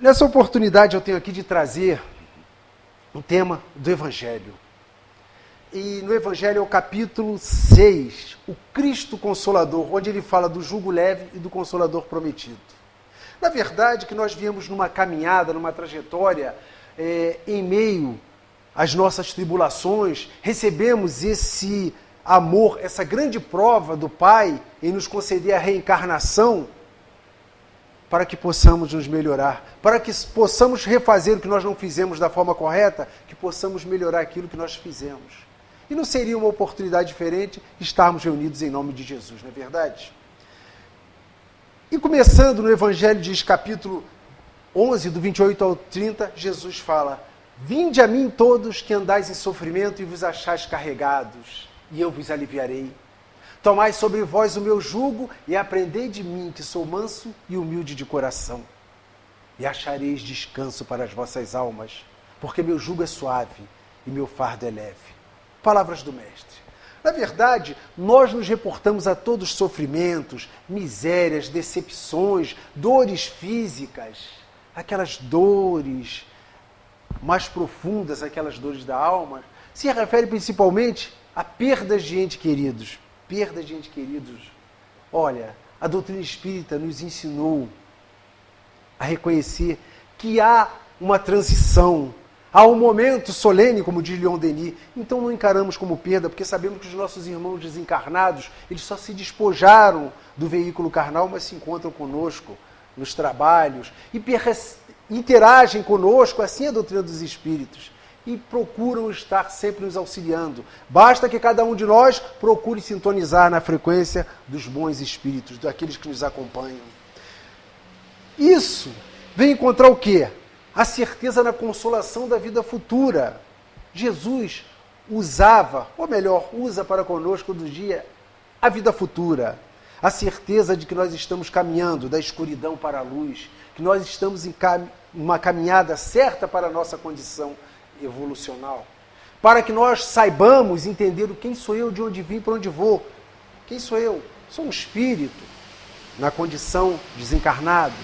Nessa oportunidade eu tenho aqui de trazer o tema do Evangelho. E no Evangelho é o capítulo 6, o Cristo Consolador, onde ele fala do jugo leve e do Consolador prometido. Na verdade, que nós viemos numa caminhada, numa trajetória, em meio às nossas tribulações, recebemos esse amor, essa grande prova do Pai em nos conceder a reencarnação, para que possamos nos melhorar, para que possamos refazer o que nós não fizemos da forma correta, que possamos melhorar aquilo que nós fizemos. E não seria uma oportunidade diferente estarmos reunidos em nome de Jesus, não é verdade? E começando no Evangelho, diz capítulo 11, do 28 ao 30, Jesus fala: Vinde a mim todos que andais em sofrimento e vos achais carregados, e eu vos aliviarei. Tomai sobre vós o meu jugo e aprendei de mim, que sou manso e humilde de coração. E achareis descanso para as vossas almas, porque meu jugo é suave e meu fardo é leve. Palavras do Mestre. Na verdade, nós nos reportamos a todos os sofrimentos, misérias, decepções, dores físicas, aquelas dores mais profundas, aquelas dores da alma, se refere principalmente a perdas de entes queridos. Perda de entes queridos. Olha, a doutrina espírita nos ensinou a reconhecer que há uma transição, há um momento solene, como diz Leon Denis. Então não encaramos como perda, porque sabemos que os nossos irmãos desencarnados, eles só se despojaram do veículo carnal, mas se encontram conosco nos trabalhos e interagem conosco, assim é a doutrina dos espíritos. E procuram estar sempre nos auxiliando. Basta que cada um de nós procure sintonizar na frequência dos bons espíritos, daqueles que nos acompanham. Isso vem encontrar o quê? A certeza na consolação da vida futura. Jesus usava, ou melhor, usa para conosco do dia a vida futura. A certeza de que nós estamos caminhando da escuridão para a luz, que nós estamos em uma caminhada certa para a nossa condição evolucional, para que nós saibamos entender quem sou eu, de onde vim, para onde vou. Quem sou eu? Sou um espírito na condição desencarnado.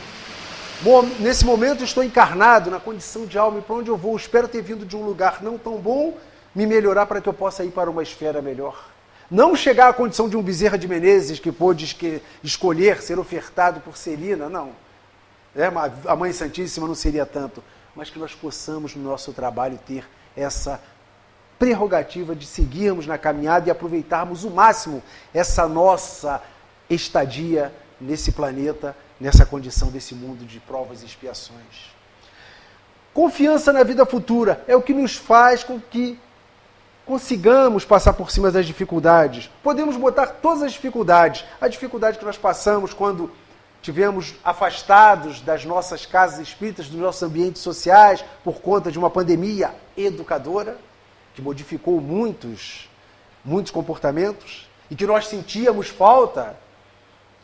Nesse momento estou encarnado na condição de alma, e para onde eu vou? Espero ter vindo de um lugar não tão bom, me melhorar para que eu possa ir para uma esfera melhor. Não chegar à condição de um Bezerra de Menezes que pôde escolher ser ofertado por Celina, não. A Mãe Santíssima não seria tanto, mas que nós possamos no nosso trabalho ter essa prerrogativa de seguirmos na caminhada e aproveitarmos o máximo essa nossa estadia nesse planeta, nessa condição desse mundo de provas e expiações. Confiança na vida futura é o que nos faz com que consigamos passar por cima das dificuldades. Podemos botar todas as dificuldades, a dificuldade que nós passamos quando tivemos afastados das nossas casas espíritas, dos nossos ambientes sociais, por conta de uma pandemia educadora, que modificou muitos comportamentos, e que nós sentíamos falta.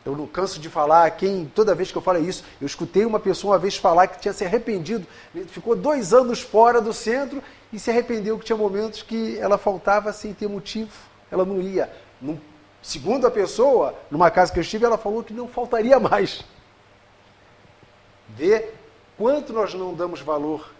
Eu não canso de falar, toda vez que eu falo isso, eu escutei uma pessoa uma vez falar que tinha se arrependido, ficou 2 anos fora do centro e se arrependeu que tinha momentos que ela faltava sem ter motivo, ela não ia. Segundo a pessoa, numa casa que eu estive, ela falou que não faltaria mais. Vê quanto nós não damos valor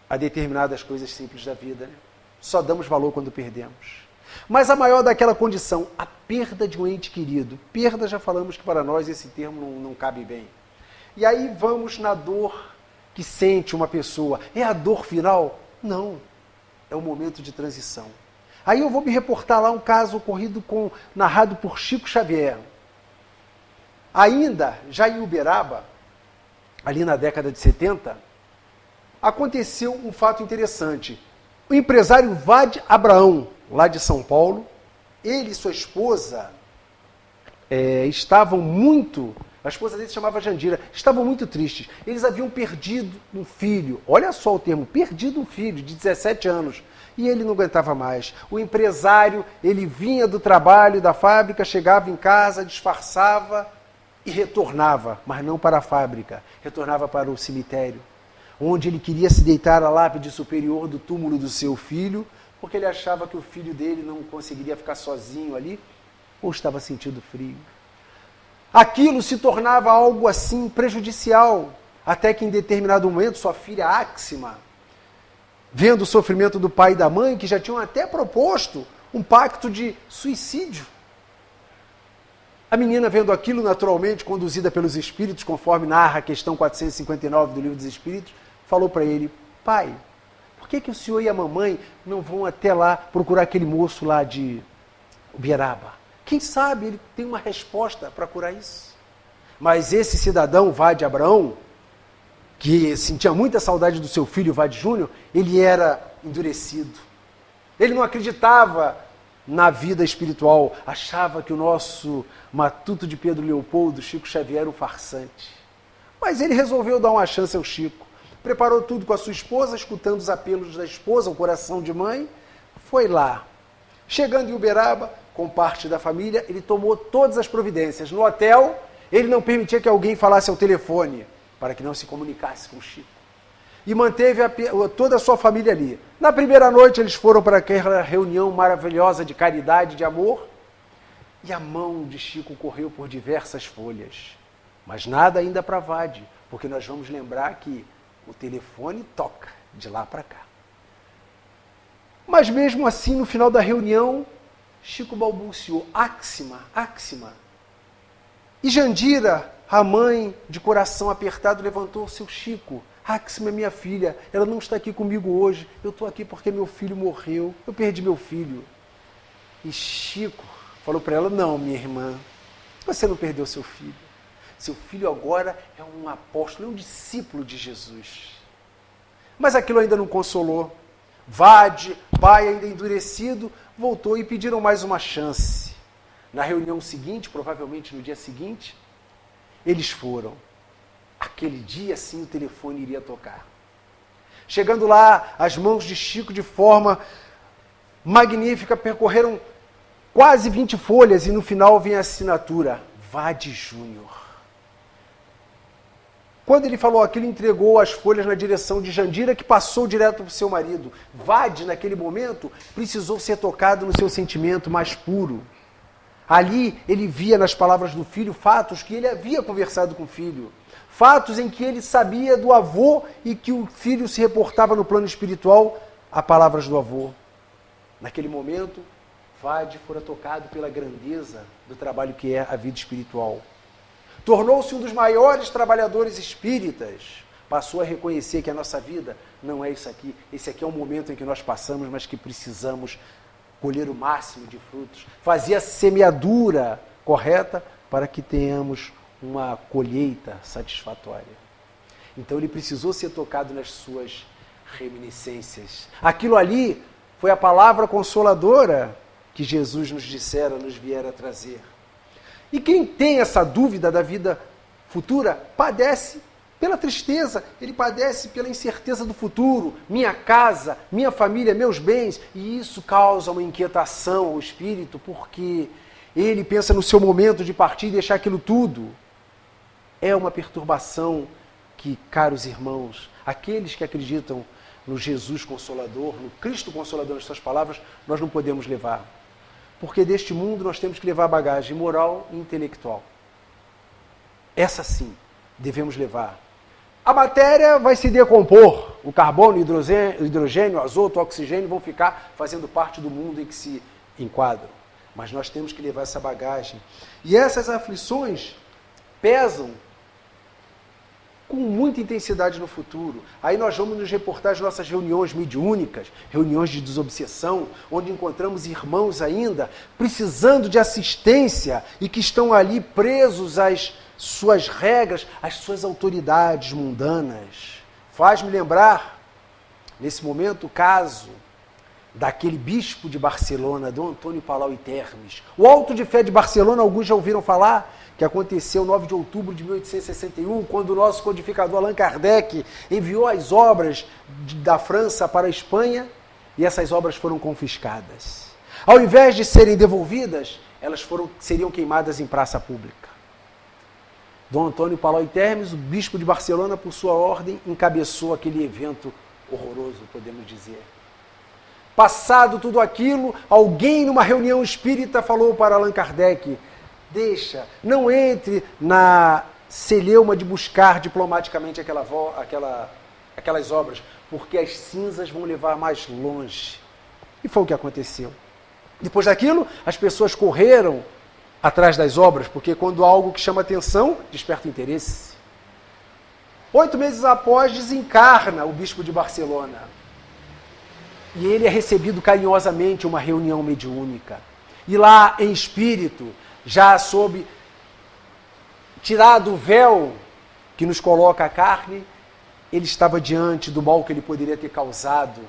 a determinadas coisas simples da vida, né? Só damos valor quando perdemos. Mas a maior daquela condição, a perda de um ente querido. Perda, já falamos que para nós esse termo não cabe bem. E aí vamos na dor que sente uma pessoa. É a dor final? Não. É um momento de transição. Aí eu vou me reportar lá um caso ocorrido narrado por Chico Xavier. Ainda, já em Uberaba, ali na década de 70, aconteceu um fato interessante. O empresário Vade Abraão, lá de São Paulo, ele e sua esposa estavam muito... A esposa dele se chamava Jandira. Estavam muito tristes. Eles haviam perdido um filho. Olha só o termo, perdido um filho de 17 anos. E ele não aguentava mais. O empresário, ele vinha do trabalho, da fábrica, chegava em casa, disfarçava e retornava, mas não para a fábrica. Retornava para o cemitério, onde ele queria se deitar à lápide superior do túmulo do seu filho, porque ele achava que o filho dele não conseguiria ficar sozinho ali, ou estava sentindo frio. Aquilo se tornava algo assim prejudicial. até que em determinado momento sua filha Áxima, vendo o sofrimento do pai e da mãe, que já tinham até proposto um pacto de suicídio. A menina, vendo aquilo, naturalmente conduzida pelos espíritos, conforme narra a questão 459 do Livro dos Espíritos, falou para ele: pai, por que o senhor e a mamãe não vão até lá procurar aquele moço lá de Uberaba? Quem sabe ele tem uma resposta para curar isso. Mas esse cidadão, Vade Abraão, que sentia muita saudade do seu filho, Vade Júnior, ele era endurecido. Ele não acreditava na vida espiritual, achava que o nosso matuto de Pedro Leopoldo, Chico Xavier, era um farsante. Mas ele resolveu dar uma chance ao Chico. Preparou tudo com a sua esposa, escutando os apelos da esposa, o coração de mãe, foi lá. Chegando em Uberaba, com parte da família, ele tomou todas as providências. No hotel, ele não permitia que alguém falasse ao telefone, para que não se comunicasse com o Chico. E manteve toda a sua família ali. Na primeira noite, eles foram para aquela reunião maravilhosa de caridade, de amor, e a mão de Chico correu por diversas folhas. Mas nada ainda para Vade, porque nós vamos lembrar que o telefone toca de lá para cá. Mas mesmo assim, no final da reunião, Chico balbuciou: Áxima, Áxima. E Jandira, a mãe, de coração apertado, levantou: seu Chico, Áxima é minha filha, ela não está aqui comigo hoje, eu estou aqui porque meu filho morreu, eu perdi meu filho. E Chico falou para ela: não, minha irmã, você não perdeu seu filho. Seu filho agora é um apóstolo, é um discípulo de Jesus. Mas aquilo ainda não consolou. Vade, pai ainda endurecido, voltou e pediram mais uma chance. Na reunião seguinte, provavelmente no dia seguinte, eles foram. Aquele dia sim o telefone iria tocar. Chegando lá, as mãos de Chico, de forma magnífica, percorreram quase 20 folhas e no final vem a assinatura: Vade Júnior. Quando ele falou aquilo, entregou as folhas na direção de Jandira, que passou direto para o seu marido. Vade, naquele momento, precisou ser tocado no seu sentimento mais puro. Ali, ele via nas palavras do filho fatos que ele havia conversado com o filho. Fatos em que ele sabia do avô e que o filho se reportava no plano espiritual a palavras do avô. Naquele momento, Vade fora tocado pela grandeza do trabalho que é a vida espiritual. Tornou-se um dos maiores trabalhadores espíritas. Passou a reconhecer que a nossa vida não é isso aqui. Esse aqui é o momento em que nós passamos, mas que precisamos colher o máximo de frutos. Fazer a semeadura correta para que tenhamos uma colheita satisfatória. Então ele precisou ser tocado nas suas reminiscências. Aquilo ali foi a palavra consoladora que Jesus nos dissera, nos viera trazer. E quem tem essa dúvida da vida futura, padece pela tristeza, ele padece pela incerteza do futuro, minha casa, minha família, meus bens, e isso causa uma inquietação ao espírito, porque ele pensa no seu momento de partir e deixar aquilo tudo. É uma perturbação que, caros irmãos, aqueles que acreditam no Jesus Consolador, no Cristo Consolador, nas suas palavras, nós não podemos levar. Porque deste mundo nós temos que levar bagagem moral e intelectual. Essa sim, devemos levar. A matéria vai se decompor. O carbono, o hidrogênio, o azoto, o oxigênio vão ficar fazendo parte do mundo em que se enquadram. Mas nós temos que levar essa bagagem. E essas aflições pesam com muita intensidade no futuro. Aí nós vamos nos reportar às nossas reuniões mediúnicas, reuniões de desobsessão, onde encontramos irmãos ainda precisando de assistência e que estão ali presos às suas regras, às suas autoridades mundanas. Faz-me lembrar, nesse momento, o caso daquele bispo de Barcelona, Dom Antônio Palau e Termes. O Auto de Fé de Barcelona, alguns já ouviram falar, que aconteceu 9 de outubro de 1861, quando o nosso codificador Allan Kardec enviou as obras da França para a Espanha e essas obras foram confiscadas. Ao invés de serem devolvidas, elas seriam queimadas em praça pública. Dom Antônio Palau e Termes, o bispo de Barcelona, por sua ordem, encabeçou aquele evento horroroso, podemos dizer. Passado tudo aquilo, alguém numa reunião espírita falou para Allan Kardec: deixa, não entre na celeuma de buscar diplomaticamente aquelas obras, porque as cinzas vão levar mais longe. E foi o que aconteceu. Depois daquilo, as pessoas correram atrás das obras, porque quando há algo que chama atenção, desperta interesse. 8 meses após, desencarna o bispo de Barcelona. E ele é recebido carinhosamente em uma reunião mediúnica. E lá, em espírito, já sob tirado o véu que nos coloca a carne, ele estava diante do mal que ele poderia ter causado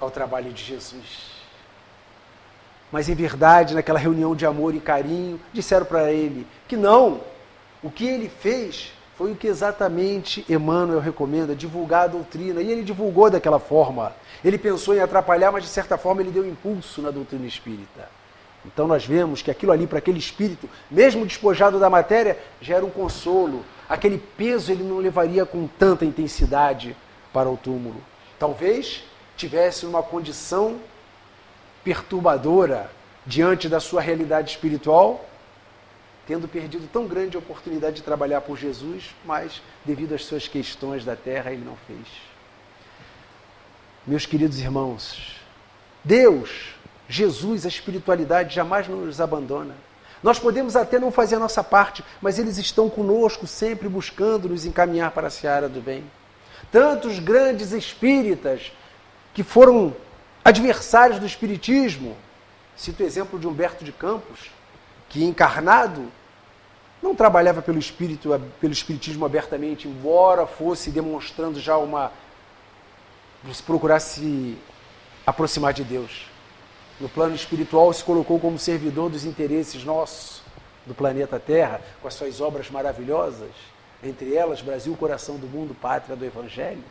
ao trabalho de Jesus. Mas, em verdade, naquela reunião de amor e carinho, disseram para ele que não. O que ele fez foi o que exatamente Emmanuel recomenda, divulgar a doutrina. E ele divulgou daquela forma. Ele pensou em atrapalhar, mas, de certa forma, ele deu impulso na doutrina espírita. Então, nós vemos que aquilo ali, para aquele espírito, mesmo despojado da matéria, já era um consolo. Aquele peso ele não levaria com tanta intensidade para o túmulo. Talvez tivesse uma condição perturbadora diante da sua realidade espiritual, tendo perdido tão grande oportunidade de trabalhar por Jesus, mas devido às suas questões da terra, ele não fez. Meus queridos irmãos, Deus, Jesus, a espiritualidade jamais nos abandona. Nós podemos até não fazer a nossa parte, mas eles estão conosco sempre buscando nos encaminhar para a seara do bem. Tantos grandes espíritas que foram adversários do espiritismo. Cito o exemplo de Humberto de Campos, que encarnado não trabalhava pelo espiritismo abertamente, embora fosse demonstrando já procurasse se aproximar de Deus. No plano espiritual se colocou como servidor dos interesses nossos, do planeta Terra, com as suas obras maravilhosas, entre elas Brasil, coração do mundo, pátria do Evangelho.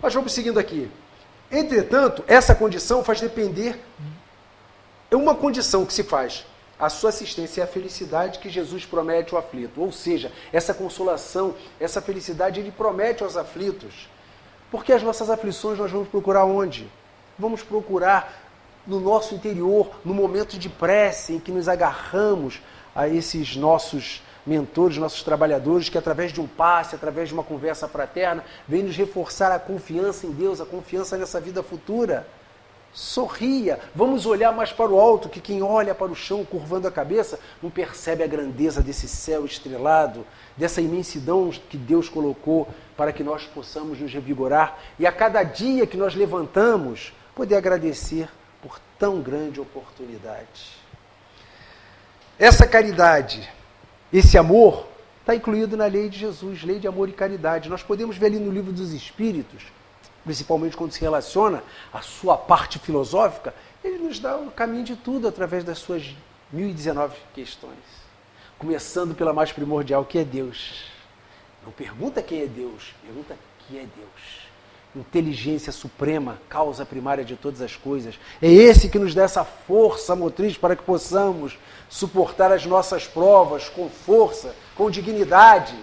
Mas vamos seguindo aqui. Entretanto, essa condição faz depender, é uma condição que se faz a sua assistência e a felicidade que Jesus promete ao aflito. Ou seja, essa consolação, essa felicidade, ele promete aos aflitos. Porque as nossas aflições nós vamos procurar onde? Vamos procurar no nosso interior, no momento de prece, em que nos agarramos a esses nossos mentores, nossos trabalhadores, que através de um passe, através de uma conversa fraterna, vem nos reforçar a confiança em Deus, a confiança nessa vida futura. Sorria, vamos olhar mais para o alto, que quem olha para o chão, curvando a cabeça, não percebe a grandeza desse céu estrelado, dessa imensidão que Deus colocou para que nós possamos nos revigorar e a cada dia que nós levantamos, poder agradecer por tão grande oportunidade. Essa caridade, esse amor, está incluído na lei de Jesus, lei de amor e caridade. Nós podemos ver ali no Livro dos Espíritos, principalmente quando se relaciona à sua parte filosófica, ele nos dá o caminho de tudo através das suas 1019 questões. Começando pela mais primordial, que é Deus. Não pergunta quem é Deus, pergunta que é Deus. Inteligência suprema, causa primária de todas as coisas. É esse que nos dá essa força motriz para que possamos suportar as nossas provas com força, com dignidade.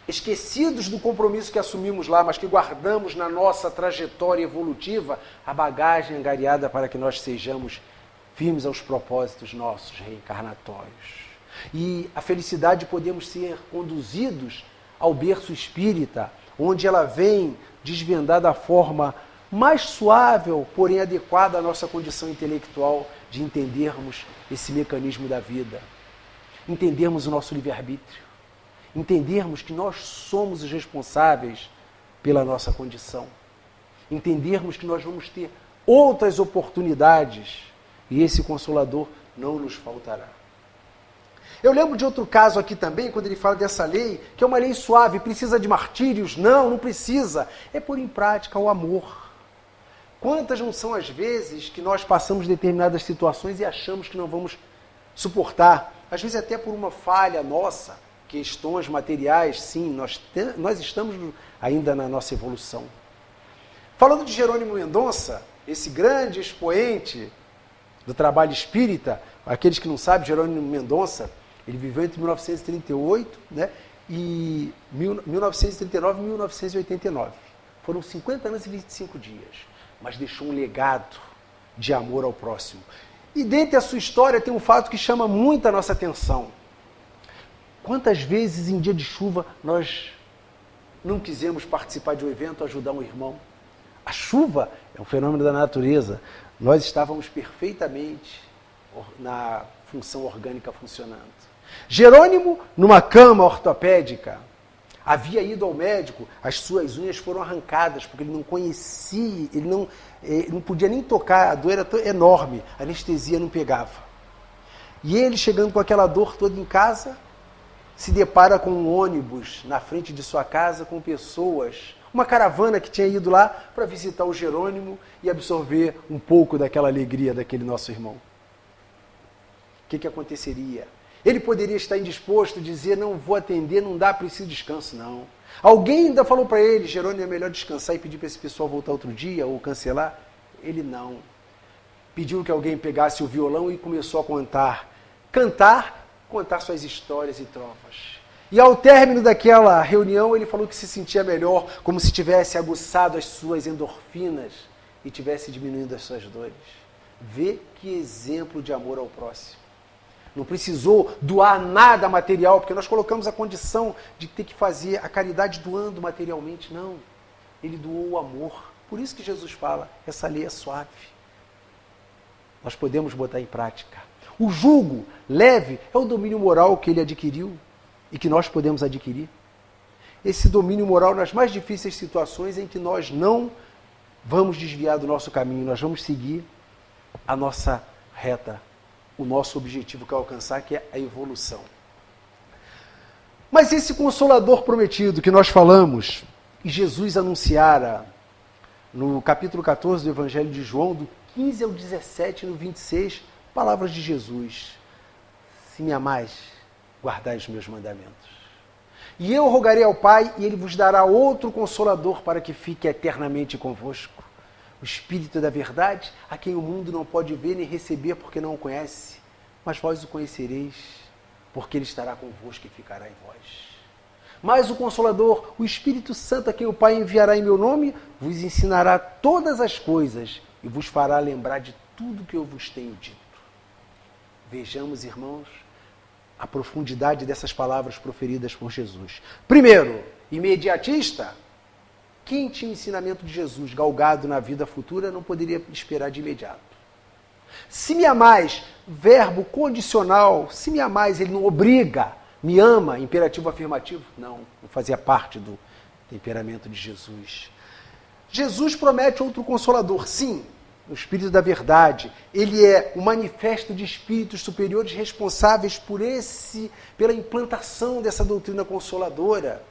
Esquecidos do compromisso que assumimos lá, mas que guardamos na nossa trajetória evolutiva, a bagagem angariada para que nós sejamos firmes aos propósitos nossos reencarnatórios. E a felicidade de podermos ser conduzidos ao berço espírita, onde ela vem desvendar da forma mais suave, porém adequada à nossa condição intelectual de entendermos esse mecanismo da vida, entendermos o nosso livre-arbítrio, entendermos que nós somos os responsáveis pela nossa condição, entendermos que nós vamos ter outras oportunidades e esse Consolador não nos faltará. Eu lembro de outro caso aqui também, quando ele fala dessa lei, que é uma lei suave, precisa de martírios? Não, não precisa. É pôr em prática o amor. Quantas não são as vezes que nós passamos determinadas situações e achamos que não vamos suportar? Às vezes até por uma falha nossa, questões materiais, sim, nós estamos ainda na nossa evolução. Falando de Jerônimo Mendonça, esse grande expoente do trabalho espírita, aqueles que não sabem, Jerônimo Mendonça, ele viveu entre 1938, e 1939 e 1989. Foram 50 anos e 25 dias, mas deixou um legado de amor ao próximo. E dentro da sua história tem um fato que chama muito a nossa atenção. Quantas vezes em dia de chuva nós não quisemos participar de um evento, ajudar um irmão? A chuva é um fenômeno da natureza. Nós estávamos perfeitamente na função orgânica funcionando. Jerônimo, numa cama ortopédica, havia ido ao médico, as suas unhas foram arrancadas, porque ele não conhecia, ele não podia nem tocar, a dor era enorme, a anestesia não pegava. E ele, chegando com aquela dor toda em casa, se depara com um ônibus na frente de sua casa, com pessoas, uma caravana que tinha ido lá para visitar o Jerônimo e absorver um pouco daquela alegria daquele nosso irmão. O que aconteceria? Ele poderia estar indisposto, dizer, não vou atender, não dá, preciso de descanso, não. Alguém ainda falou para ele, Jerônimo, é melhor descansar e pedir para esse pessoal voltar outro dia ou cancelar. Ele não. Pediu que alguém pegasse o violão e começou a contar suas histórias e trovas. E ao término daquela reunião, ele falou que se sentia melhor, como se tivesse aguçado as suas endorfinas e tivesse diminuindo as suas dores. Vê que exemplo de amor ao próximo. Não precisou doar nada material, porque nós colocamos a condição de ter que fazer a caridade doando materialmente. Não. Ele doou o amor. Por isso que Jesus fala, essa lei é suave. Nós podemos botar em prática. O jugo leve é o domínio moral que ele adquiriu e que nós podemos adquirir. Esse domínio moral nas mais difíceis situações em que nós não vamos desviar do nosso caminho, nós vamos seguir a nossa reta, o nosso objetivo que é alcançar, que é a evolução. Mas esse Consolador prometido que nós falamos, e Jesus anunciara no capítulo 14 do Evangelho de João, do 15 ao 17, no 26, palavras de Jesus. Se me amais, guardai os meus mandamentos. E eu rogarei ao Pai, e Ele vos dará outro Consolador para que fique eternamente convosco. O Espírito da verdade, a quem o mundo não pode ver nem receber porque não o conhece. Mas vós o conhecereis, porque Ele estará convosco e ficará em vós. Mas o Consolador, o Espírito Santo, a quem o Pai enviará em meu nome, vos ensinará todas as coisas e vos fará lembrar de tudo que eu vos tenho dito. Vejamos, irmãos, a profundidade dessas palavras proferidas por Jesus. Primeiro, imediatista. Quem tinha o ensinamento de Jesus galgado na vida futura não poderia esperar de imediato. Se me amais, verbo condicional, se me amais, ele não obriga, me ama, imperativo afirmativo. Não fazia parte do temperamento de Jesus. Jesus promete outro Consolador, sim, o Espírito da verdade. Ele é o manifesto de espíritos superiores responsáveis pela implantação dessa doutrina consoladora,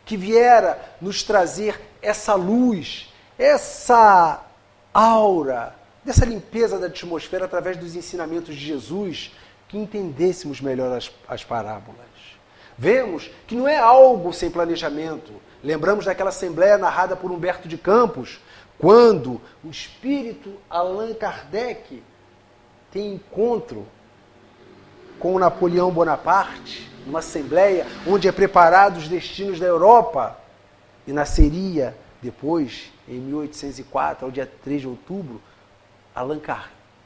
que viera nos trazer essa luz, essa aura, dessa limpeza da atmosfera através dos ensinamentos de Jesus, que entendêssemos melhor as parábolas. Vemos que não é algo sem planejamento. Lembramos daquela assembleia narrada por Humberto de Campos, quando o espírito Allan Kardec tem encontro com Napoleão Bonaparte, numa assembleia onde é preparado os destinos da Europa, e nasceria depois, em 1804, ao dia 3 de outubro,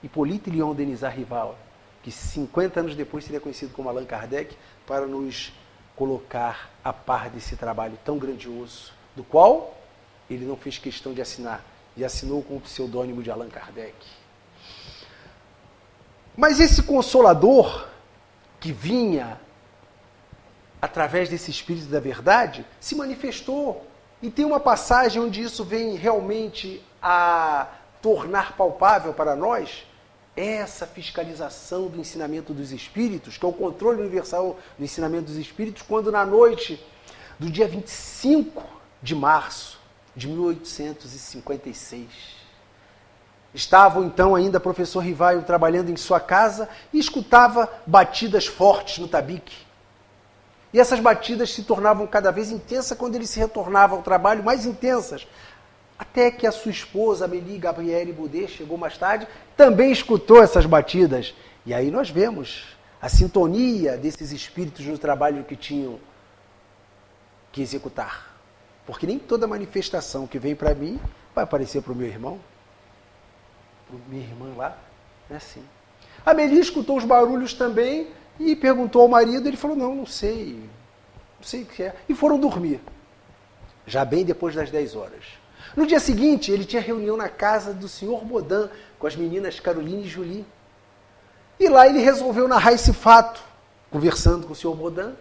Hippolyte Léon Denisard Rival, que 50 anos depois seria conhecido como Allan Kardec, para nos colocar a par desse trabalho tão grandioso, do qual ele não fez questão de assinar, e assinou com o pseudônimo de Allan Kardec. Mas esse Consolador, que vinha através desse Espírito da verdade, se manifestou. E tem uma passagem onde isso vem realmente a tornar palpável para nós essa fiscalização do ensinamento dos Espíritos, que é o controle universal do ensinamento dos Espíritos, quando na noite do dia 25 de março de 1856, estavam então ainda professor Rivaio trabalhando em sua casa e escutava batidas fortes no tabique. E essas batidas se tornavam cada vez intensas quando ele se retornava ao trabalho, mais intensas. Até que a sua esposa, Amélie Gabrielle Boudet, chegou mais tarde, também escutou essas batidas. E aí nós vemos a sintonia desses espíritos no trabalho que tinham que executar. Porque nem toda manifestação que vem para mim vai aparecer para o meu irmão, para minha irmã lá. Não é assim. A Amélie escutou os barulhos também E perguntou ao marido, ele falou, não sei o que é. E foram dormir, já bem depois das 10 horas. No dia seguinte, ele tinha reunião na casa do senhor Baudin, com as meninas Caroline e Julie. E lá ele resolveu narrar esse fato, conversando com o senhor Baudin,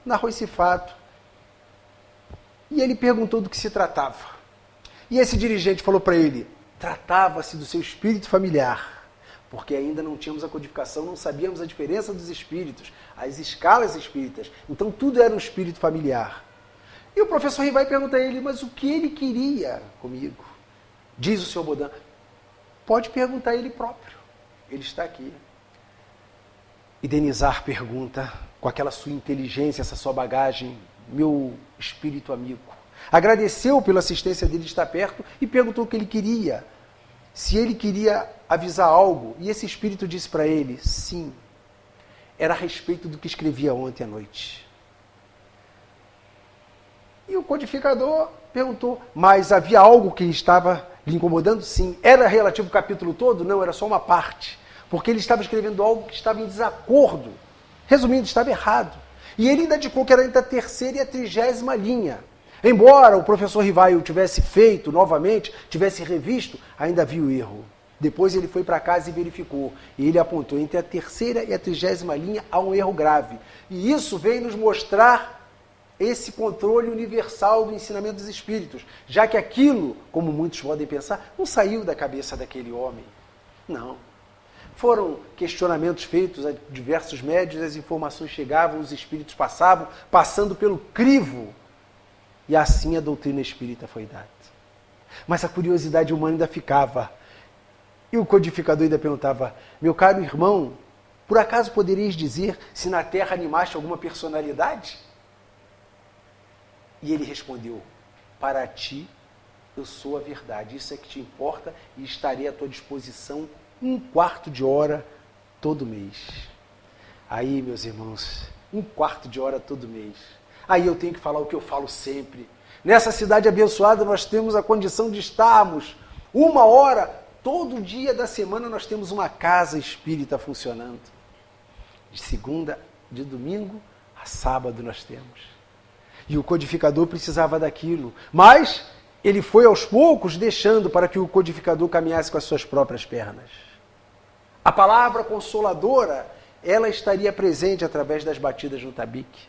narrou esse fato. E ele perguntou do que se tratava. E esse dirigente falou para ele, tratava-se do seu espírito familiar, porque ainda não tínhamos a codificação, não sabíamos a diferença dos espíritos, as escalas espíritas. Então tudo era um espírito familiar. E o professor Rivai pergunta a ele, mas o que ele queria comigo? Diz o senhor Baudin, pode perguntar a ele próprio, ele está aqui. E Denizar pergunta, com aquela sua inteligência, essa sua bagagem, meu espírito amigo, agradeceu pela assistência dele de estar perto e perguntou o que ele queria, se ele queria avisar algo. E esse espírito disse para ele, sim, era a respeito do que escrevia ontem à noite. E o codificador perguntou, mas havia algo que estava lhe incomodando? Sim. Era relativo ao capítulo todo? Não, era só uma parte. Porque ele estava escrevendo algo que estava em desacordo. Resumindo, estava errado. E ele ainda indicou que era entre a 3ª e a 30ª linha. Embora o professor Rivai o tivesse feito novamente, tivesse revisto, ainda havia o erro. Depois ele foi para casa e verificou. E ele apontou, entre a 3ª e a 30ª linha há um erro grave. E isso veio nos mostrar esse controle universal do ensinamento dos espíritos, já que aquilo, como muitos podem pensar, não saiu da cabeça daquele homem. Não. Foram questionamentos feitos a diversos médios, as informações chegavam, os espíritos passavam, passando pelo crivo, e assim a doutrina espírita foi dada. Mas a curiosidade humana ainda ficava, e o codificador ainda perguntava, meu caro irmão, por acaso poderias dizer se na Terra animaste alguma personalidade? E ele respondeu, para ti eu sou a verdade, isso é que te importa e estarei à tua disposição 1/4 de hora todo mês. Aí, meus irmãos, 1/4 de hora todo mês. Aí eu tenho que falar o que eu falo sempre. Nessa cidade abençoada nós temos a condição de estarmos 1 hora, todo dia da semana nós temos uma casa espírita funcionando. De segunda, de domingo a sábado nós temos. E o codificador precisava daquilo. Mas ele foi aos poucos deixando para que o codificador caminhasse com as suas próprias pernas. A palavra consoladora, ela estaria presente através das batidas no tabique.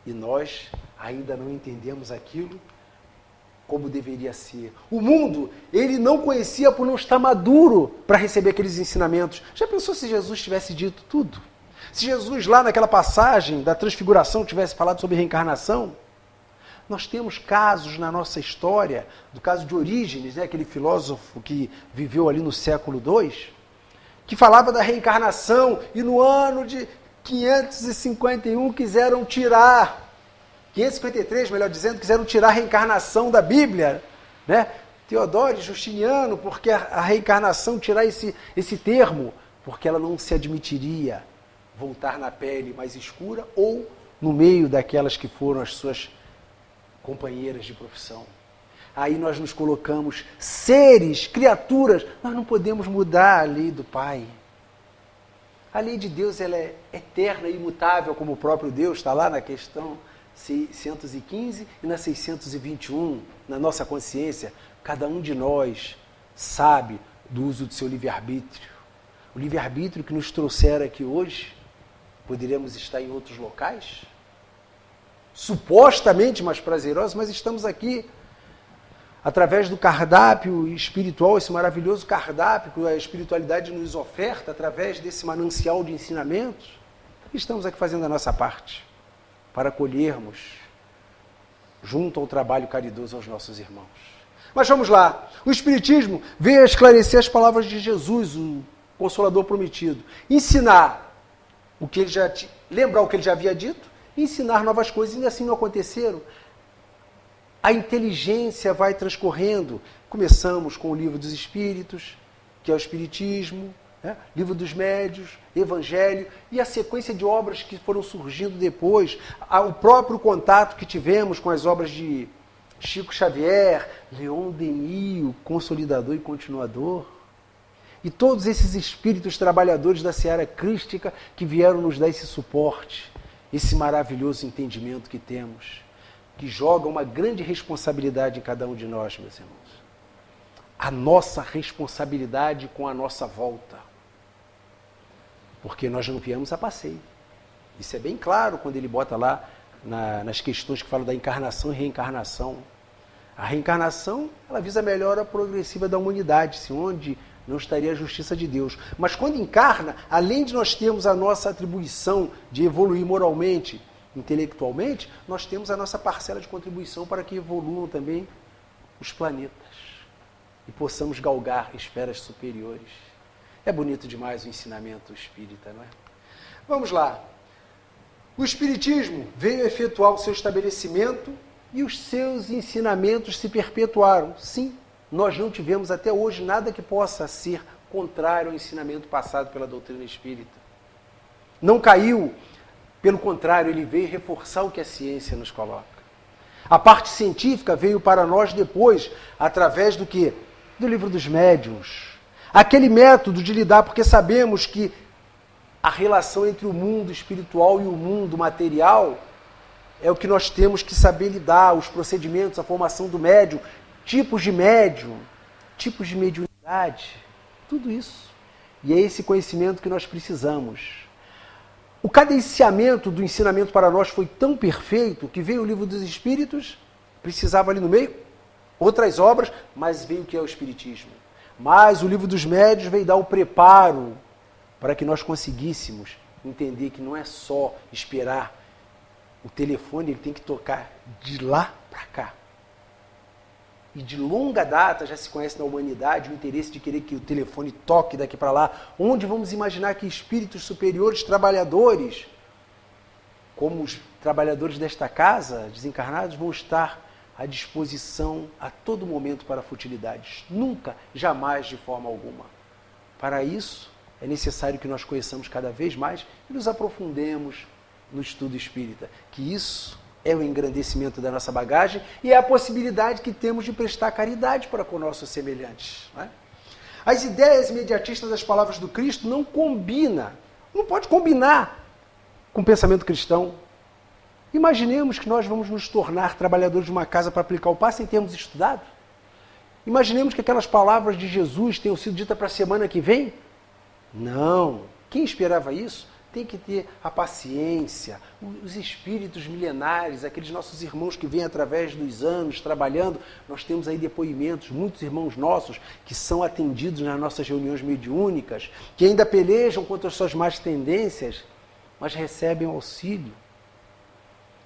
E nós ainda não entendemos aquilo como deveria ser. O mundo, ele não conhecia por não estar maduro para receber aqueles ensinamentos. Já pensou se Jesus tivesse dito tudo? Se Jesus lá naquela passagem da transfiguração tivesse falado sobre reencarnação? Nós temos casos na nossa história, do caso de Orígenes, né, aquele filósofo que viveu ali no século II, que falava da reencarnação e no ano de 551 quiseram tirar, 553, melhor dizendo, quiseram tirar a reencarnação da Bíblia, né? Teodoro e Justiniano, porque a reencarnação, tirar esse termo, porque ela não se admitiria voltar na pele mais escura ou no meio daquelas que foram as suas companheiras de profissão. Aí nós nos colocamos seres, criaturas, nós não podemos mudar a lei do Pai. A lei de Deus, ela é eterna e imutável, como o próprio Deus, está lá na questão 615 e na 621, na nossa consciência. Cada um de nós sabe do uso do seu livre-arbítrio. O livre-arbítrio que nos trouxeram aqui hoje, poderíamos estar em outros locais, supostamente mais prazerosos, mas estamos aqui através do cardápio espiritual, esse maravilhoso cardápio que a espiritualidade nos oferta, através desse manancial de ensinamentos, estamos aqui fazendo a nossa parte para colhermos junto ao trabalho caridoso aos nossos irmãos. Mas vamos lá, o Espiritismo veio a esclarecer as palavras de Jesus, o Consolador prometido, ensinar o que ele já lembrar o que ele já havia dito, ensinar novas coisas, e assim não aconteceram. A inteligência vai transcorrendo. Começamos com o Livro dos Espíritos, que é o Espiritismo, né? Livro dos Médios, Evangelho, e a sequência de obras que foram surgindo depois, o próprio contato que tivemos com as obras de Chico Xavier, Leon Denis, o Consolidador e Continuador. e todos esses espíritos trabalhadores da seara crística que vieram nos dar esse suporte, esse maravilhoso entendimento que temos, que joga uma grande responsabilidade em cada um de nós, meus irmãos. A nossa responsabilidade com a nossa volta. Porque nós não viemos a passeio. Isso é bem claro quando ele bota lá nas questões que falam da encarnação e reencarnação. A reencarnação, ela visa a melhora progressiva da humanidade, onde não estaria a justiça de Deus. Mas quando encarna, além de nós termos a nossa atribuição de evoluir moralmente, intelectualmente, nós temos a nossa parcela de contribuição para que evoluam também os planetas e possamos galgar esferas superiores. É bonito demais o ensinamento espírita, não é? Vamos lá. O Espiritismo veio efetuar o seu estabelecimento e os seus ensinamentos se perpetuaram. Sim, nós não tivemos até hoje nada que possa ser contrário ao ensinamento passado pela doutrina espírita. Não caiu, pelo contrário, ele veio reforçar o que a ciência nos coloca. A parte científica veio para nós depois, através do quê? Do Livro dos Médiuns. Aquele método de lidar, porque sabemos que a relação entre o mundo espiritual e o mundo material é o que nós temos que saber lidar, os procedimentos, a formação do médium, tipos de médium, tipos de mediunidade, tudo isso. E é esse conhecimento que nós precisamos. O cadenciamento do ensinamento para nós foi tão perfeito que veio o Livro dos Espíritos, precisava ali no meio, outras obras, mas veio o que é o Espiritismo. Mas o Livro dos Médiuns veio dar o preparo para que nós conseguíssemos entender que não é só esperar. O telefone ele tem que tocar de lá para cá. E de longa data já se conhece na humanidade o interesse de querer que o telefone toque daqui para lá, onde vamos imaginar que espíritos superiores, trabalhadores, como os trabalhadores desta casa, desencarnados, vão estar à disposição a todo momento para futilidades. Nunca, jamais, de forma alguma. Para isso, é necessário que nós conheçamos cada vez mais e nos aprofundemos no estudo espírita, que isso é o engrandecimento da nossa bagagem e é a possibilidade que temos de prestar caridade para com nossos semelhantes. Não é? As ideias imediatistas das palavras do Cristo não pode combinar com o pensamento cristão. Imaginemos que nós vamos nos tornar trabalhadores de uma casa para aplicar o passe sem termos estudado. Imaginemos que aquelas palavras de Jesus tenham sido ditas para a semana que vem. Não. Quem esperava isso tem que ter a paciência, os espíritos milenares, aqueles nossos irmãos que vêm através dos anos trabalhando. Nós temos aí depoimentos, muitos irmãos nossos que são atendidos nas nossas reuniões mediúnicas, que ainda pelejam contra as suas más tendências, mas recebem auxílio.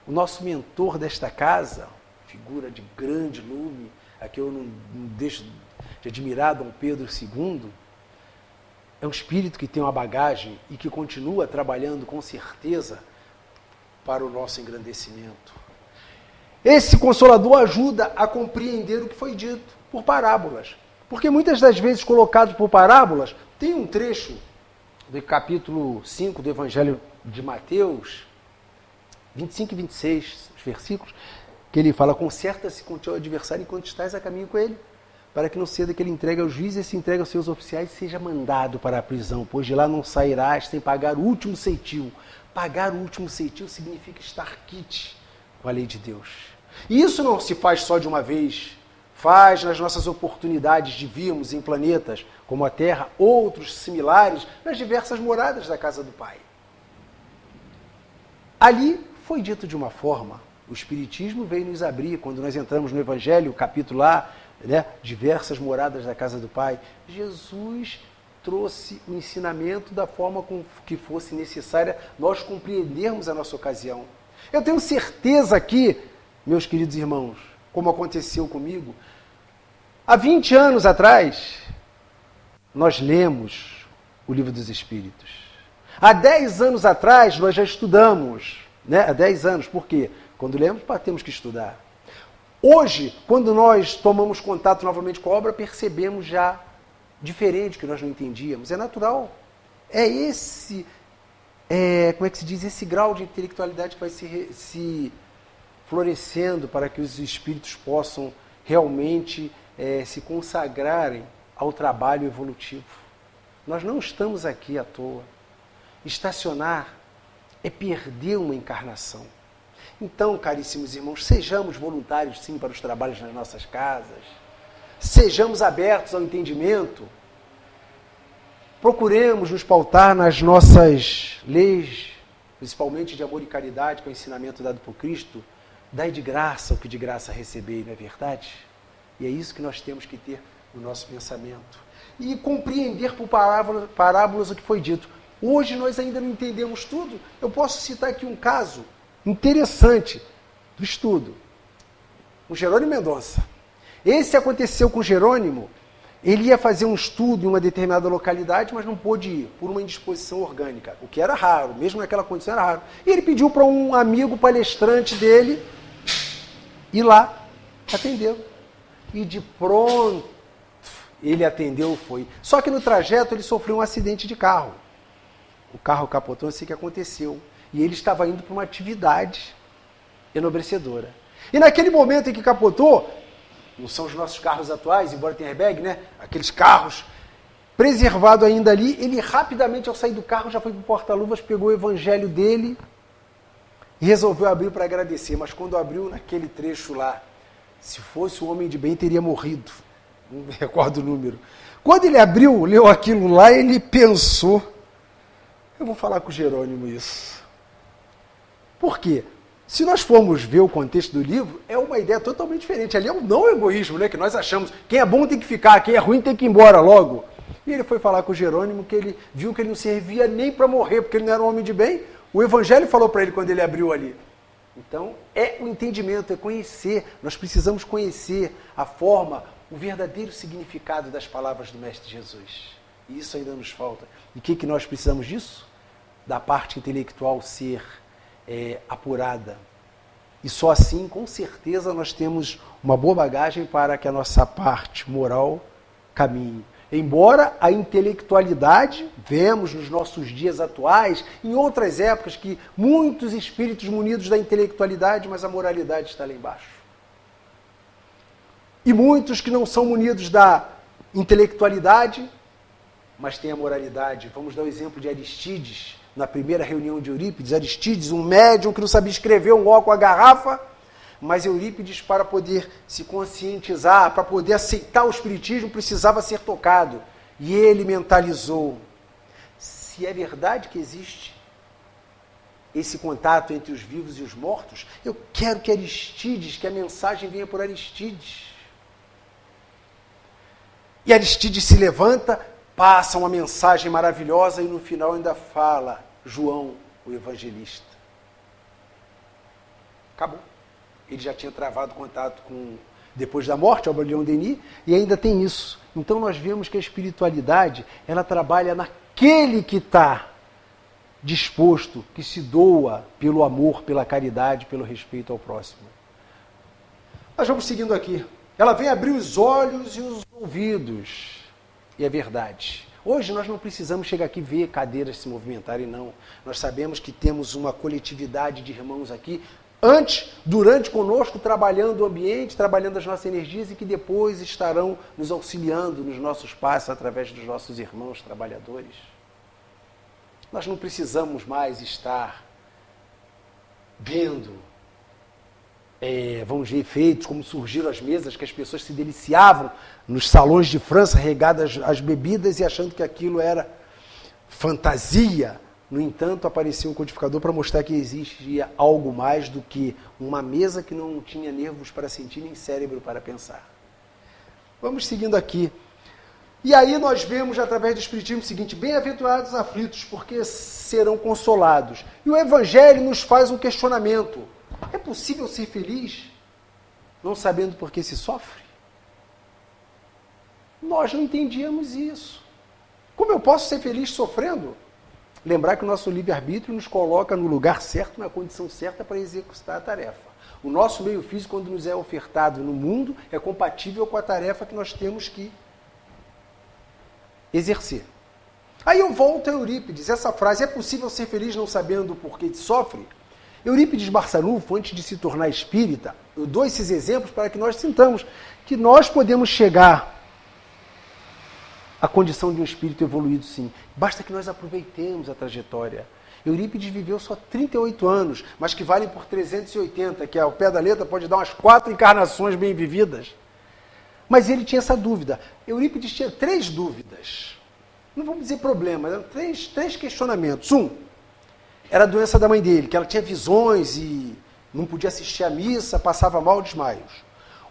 O nosso mentor desta casa, figura de grande lume, a que eu não deixo de admirar, Dom Pedro II, é um espírito que tem uma bagagem e que continua trabalhando com certeza para o nosso engrandecimento. Esse Consolador ajuda a compreender o que foi dito por parábolas. Porque muitas das vezes colocado por parábolas, tem um trecho do capítulo 5 do Evangelho de Mateus, 25 e 26, os versículos, que ele fala: conserta-se com o teu adversário enquanto estás a caminho com ele, para que não ceda que ele entregue ao juiz e se entregue aos seus oficiais e seja mandado para a prisão, pois de lá não sairás sem pagar o último ceitil. Pagar o último ceitil significa estar quite com a lei de Deus. E isso não se faz só de uma vez, faz nas nossas oportunidades de virmos em planetas como a Terra, outros similares, nas diversas moradas da casa do Pai. Ali foi dito de uma forma, o Espiritismo veio nos abrir, quando nós entramos no Evangelho, o capítulo lá, diversas moradas da casa do Pai, Jesus trouxe o ensinamento da forma com que fosse necessária nós compreendermos a nossa ocasião. Eu tenho certeza que, meus queridos irmãos, como aconteceu comigo, há 20 anos atrás, nós lemos o Livro dos Espíritos. Há 10 anos atrás, nós já estudamos. Há 10 anos, por quê? Quando lemos, temos que estudar. Hoje, quando nós tomamos contato novamente com a obra, percebemos já diferente que nós não entendíamos. É natural. É esse, como é que se diz, esse grau de intelectualidade que vai se florescendo para que os espíritos possam realmente se consagrarem ao trabalho evolutivo. Nós não estamos aqui à toa. Estacionar é perder uma encarnação. Então, caríssimos irmãos, sejamos voluntários sim para os trabalhos nas nossas casas. Sejamos abertos ao entendimento. Procuremos nos pautar nas nossas leis, principalmente de amor e caridade, que é o ensinamento dado por Cristo. Dai de graça o que de graça recebei, não é verdade? E é isso que nós temos que ter no nosso pensamento. E compreender por parábolas o que foi dito. Hoje nós ainda não entendemos tudo. Eu posso citar aqui um caso interessante do estudo. O Jerônimo Mendonça. Esse aconteceu com Jerônimo. Ele ia fazer um estudo em uma determinada localidade, mas não pôde ir, por uma indisposição orgânica, o que era raro, mesmo naquela condição era raro. E ele pediu para um amigo palestrante dele ir lá, atendeu. E de pronto, ele atendeu, foi. Só que no trajeto ele sofreu um acidente de carro. O carro capotou, assim que aconteceu. E ele estava indo para uma atividade enobrecedora. E naquele momento em que capotou, não são os nossos carros atuais, embora tenha airbag, né? Aqueles carros, preservado ainda ali, ele rapidamente, ao sair do carro, já foi para o porta-luvas, pegou o evangelho dele e resolveu abrir para agradecer. Mas quando abriu naquele trecho lá, se fosse um homem de bem, teria morrido. Não me recordo o número. Quando ele abriu, leu aquilo lá, ele pensou, eu vou falar com o Jerônimo isso. Por quê? Se nós formos ver o contexto do livro, é uma ideia totalmente diferente. Ali é um não egoísmo, né? Que nós achamos, quem é bom tem que ficar, quem é ruim tem que ir embora logo. E ele foi falar com o Jerônimo, que ele viu que ele não servia nem para morrer, porque ele não era um homem de bem. O Evangelho falou para ele quando ele abriu ali. Então, é o entendimento, é conhecer. Nós precisamos conhecer a forma, o verdadeiro significado das palavras do Mestre Jesus. E isso ainda nos falta. E o que nós precisamos disso? Da parte intelectual ser apurada. E só assim, com certeza, nós temos uma boa bagagem para que a nossa parte moral caminhe. Embora a intelectualidade, vemos nos nossos dias atuais, em outras épocas, que muitos espíritos munidos da intelectualidade, mas a moralidade está lá embaixo. E muitos que não são munidos da intelectualidade, mas têm a moralidade. Vamos dar o exemplo de Aristides, na primeira reunião de Eurípides. Aristides, um médium que não sabia escrever um ó com a garrafa, mas Eurípides, para poder se conscientizar, para poder aceitar o espiritismo, precisava ser tocado. E ele mentalizou, se é verdade que existe esse contato entre os vivos e os mortos, eu quero que Aristides, que a mensagem venha por Aristides. E Aristides se levanta, passa uma mensagem maravilhosa e no final ainda fala João, o evangelista. Acabou. Ele já tinha travado contato com, depois da morte, ao Leon Denis, e ainda tem isso. Então nós vemos que a espiritualidade, ela trabalha naquele que está disposto, que se doa pelo amor, pela caridade, pelo respeito ao próximo. Nós vamos seguindo aqui. Ela vem abrir os olhos e os ouvidos. E é verdade. Hoje nós não precisamos chegar aqui e ver cadeiras se movimentarem, não. Nós sabemos que temos uma coletividade de irmãos aqui, antes, durante conosco, trabalhando o ambiente, trabalhando as nossas energias e que depois estarão nos auxiliando nos nossos passos através dos nossos irmãos trabalhadores. Nós não precisamos mais estar vendo, vamos ver, efeitos, como surgiram as mesas, que as pessoas se deliciavam nos salões de França, regadas às bebidas e achando que aquilo era fantasia. No entanto, apareceu um codificador para mostrar que existia algo mais do que uma mesa que não tinha nervos para sentir nem cérebro para pensar. Vamos seguindo aqui. E aí nós vemos, através do Espiritismo, o seguinte: bem-aventurados os aflitos, porque serão consolados. E o Evangelho nos faz um questionamento. É possível ser feliz não sabendo por que se sofre? Nós não entendíamos isso. Como eu posso ser feliz sofrendo? Lembrar que o nosso livre-arbítrio nos coloca no lugar certo, na condição certa para executar a tarefa. O nosso meio físico, quando nos é ofertado no mundo, é compatível com a tarefa que nós temos que exercer. Aí eu volto a Eurípides. Essa frase, é possível ser feliz não sabendo o porquê sofre? Eurípides Barçanufo, antes de se tornar espírita, eu dou esses exemplos para que nós sintamos que nós podemos chegar a condição de um espírito evoluído, sim. Basta que nós aproveitemos a trajetória. Eurípides viveu só 38 anos, mas que vale por 380, que ao pé da letra pode dar umas 4 encarnações bem vividas. Mas ele tinha essa dúvida. Eurípides tinha 3 dúvidas. Não vamos dizer problemas, eram 3 questionamentos. Era a doença da mãe dele, que ela tinha visões e não podia assistir à missa, passava mal, desmaios.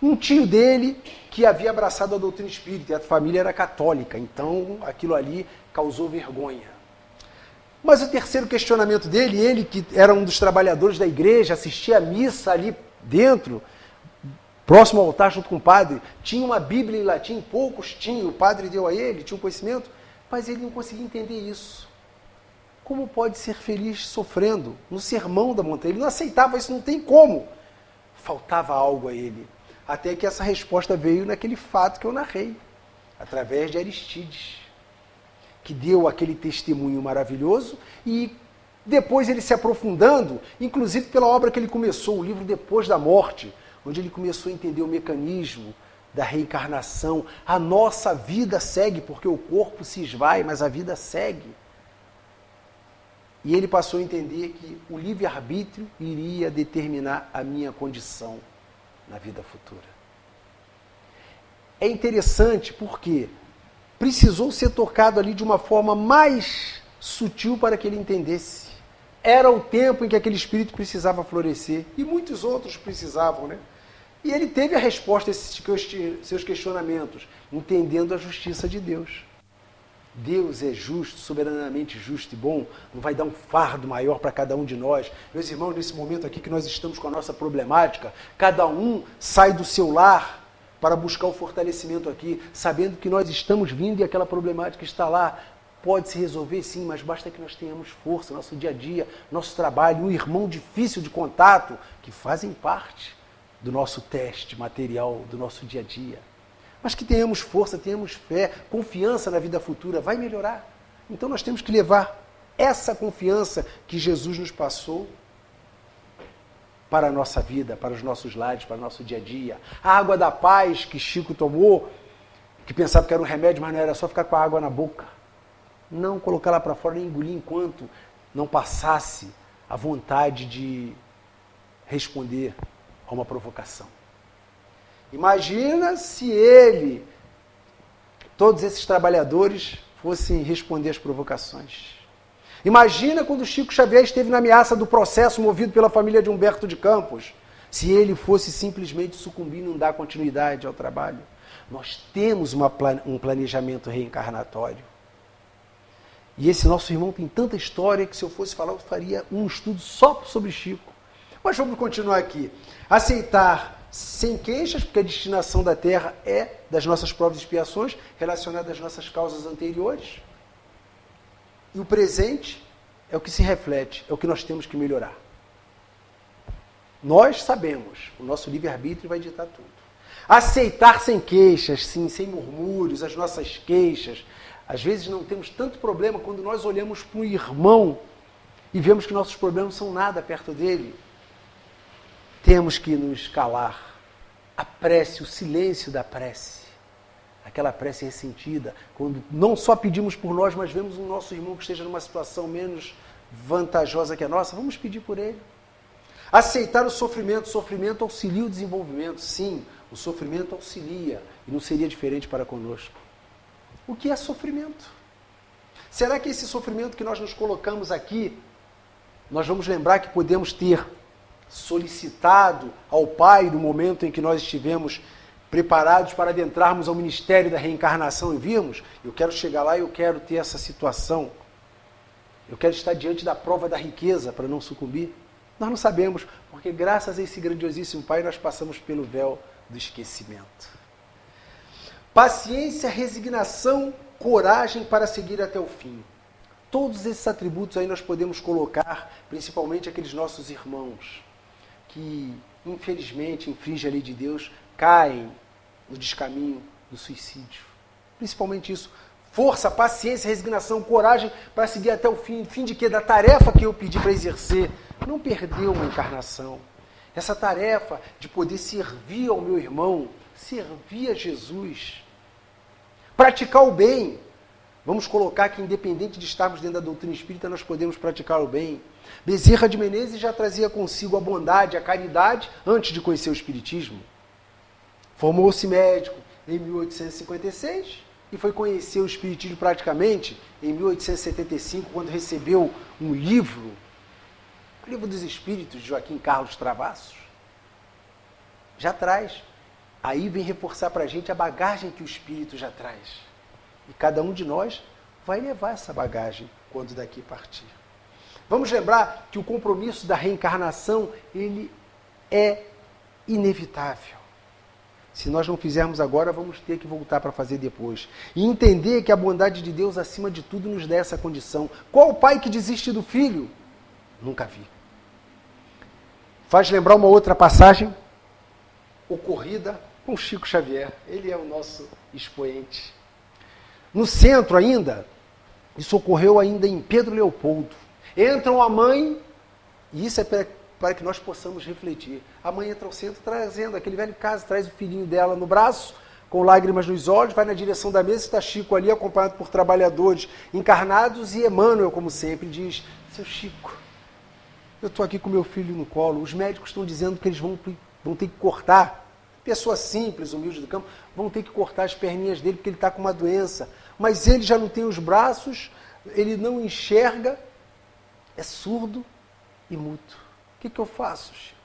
Um tio dele que havia abraçado a doutrina espírita, e a família era católica, então aquilo ali causou vergonha. Mas o terceiro questionamento dele, ele que era um dos trabalhadores da igreja, assistia à missa ali dentro, próximo ao altar junto com o padre, tinha uma Bíblia em latim, poucos tinham, o padre deu a ele, tinha um conhecimento, mas ele não conseguia entender isso. Como pode ser feliz sofrendo? No sermão da montanha, ele não aceitava isso, não tem como. Faltava algo a ele. Até que essa resposta veio naquele fato que eu narrei, através de Aristides, que deu aquele testemunho maravilhoso e depois ele se aprofundando, inclusive pela obra que ele começou, o livro Depois da Morte, onde ele começou a entender o mecanismo da reencarnação. A nossa vida segue, porque o corpo se esvai, mas a vida segue. E ele passou a entender que o livre-arbítrio iria determinar a minha condição na vida futura. É interessante porque precisou ser tocado ali de uma forma mais sutil para que ele entendesse. Era o tempo em que aquele espírito precisava florescer, e muitos outros precisavam, né? E ele teve a resposta a esses seus questionamentos, entendendo a justiça de Deus. Deus é justo, soberanamente justo e bom, não vai dar um fardo maior para cada um de nós. Meus irmãos, nesse momento aqui que nós estamos com a nossa problemática, cada um sai do seu lar para buscar o fortalecimento aqui, sabendo que nós estamos vindo e aquela problemática está lá. Pode se resolver sim, mas basta que nós tenhamos força, nosso dia a dia, nosso trabalho, um irmão difícil de contato, que fazem parte do nosso teste material, do nosso dia a dia. Mas que tenhamos força, tenhamos fé, confiança na vida futura, vai melhorar. Então nós temos que levar essa confiança que Jesus nos passou para a nossa vida, para os nossos lares, para o nosso dia a dia. A água da paz que Chico tomou, que pensava que era um remédio, mas não era só ficar com a água na boca. Não colocar lá para fora nem engolir enquanto não passasse a vontade de responder a uma provocação. Imagina se ele, todos esses trabalhadores, fossem responder às provocações. Imagina quando Chico Xavier esteve na ameaça do processo movido pela família de Humberto de Campos, se ele fosse simplesmente sucumbir e não dar continuidade ao trabalho. Nós temos um planejamento reencarnatório. E esse nosso irmão tem tanta história que se eu fosse falar, eu faria um estudo só sobre Chico. Mas vamos continuar aqui. Aceitar sem queixas, porque a destinação da Terra é das nossas provas e expiações, relacionada às nossas causas anteriores. E o presente é o que se reflete, é o que nós temos que melhorar. Nós sabemos, o nosso livre-arbítrio vai ditar tudo. Aceitar sem queixas, sim, sem murmúrios, as nossas queixas. Às vezes não temos tanto problema quando nós olhamos para um irmão e vemos que nossos problemas são nada perto dele. Temos que nos calar. A prece, o silêncio da prece. Aquela prece ressentida, quando não só pedimos por nós, mas vemos um nosso irmão que esteja numa situação menos vantajosa que a nossa, vamos pedir por ele. Aceitar o sofrimento auxilia o desenvolvimento. Sim, o sofrimento auxilia, e não seria diferente para conosco. O que é sofrimento? Será que esse sofrimento que nós nos colocamos aqui, nós vamos lembrar que podemos ter solicitado ao Pai no momento em que nós estivemos preparados para adentrarmos ao ministério da reencarnação e virmos? Eu quero chegar lá e eu quero ter essa situação. Eu quero estar diante da prova da riqueza para não sucumbir. Nós não sabemos, porque graças a esse grandiosíssimo Pai nós passamos pelo véu do esquecimento. Paciência, resignação, coragem para seguir até o fim. Todos esses atributos aí nós podemos colocar, principalmente aqueles nossos irmãos que, infelizmente, infringem a lei de Deus, caem no descaminho do suicídio. Principalmente isso. Força, paciência, resignação, coragem para seguir até o fim. Fim de quê? Da tarefa que eu pedi para exercer. Não perder uma encarnação. Essa tarefa de poder servir ao meu irmão, servir a Jesus. Praticar o bem. Vamos colocar que, independente de estarmos dentro da doutrina espírita, nós podemos praticar o bem. Bezerra de Menezes já trazia consigo a bondade, a caridade, antes de conhecer o espiritismo. Formou-se médico em 1856 e foi conhecer o espiritismo praticamente em 1875, quando recebeu um livro, o Livro dos Espíritos, de Joaquim Carlos Travassos. Já traz. Aí vem reforçar para a gente a bagagem que o espírito já traz. E cada um de nós vai levar essa bagagem quando daqui partir. Vamos lembrar que o compromisso da reencarnação, ele é inevitável. Se nós não fizermos agora, vamos ter que voltar para fazer depois. E entender que a bondade de Deus, acima de tudo, nos dá essa condição. Qual o pai que desiste do filho? Nunca vi. Faz lembrar uma outra passagem ocorrida com Chico Xavier. Ele é o nosso expoente. No centro ainda, isso ocorreu ainda em Pedro Leopoldo. Entram a mãe, e isso é para que nós possamos refletir. A mãe entra ao centro trazendo aquele velho caso, traz o filhinho dela no braço, com lágrimas nos olhos, vai na direção da mesa, está Chico ali, acompanhado por trabalhadores encarnados, e Emmanuel, como sempre, diz: seu Chico, eu estou aqui com meu filho no colo, os médicos estão dizendo que eles vão ter que cortar, pessoa simples, humilde do campo, vão ter que cortar as perninhas dele porque ele está com uma doença, mas ele já não tem os braços, ele não enxerga, é surdo e mudo. O que eu faço, Chico?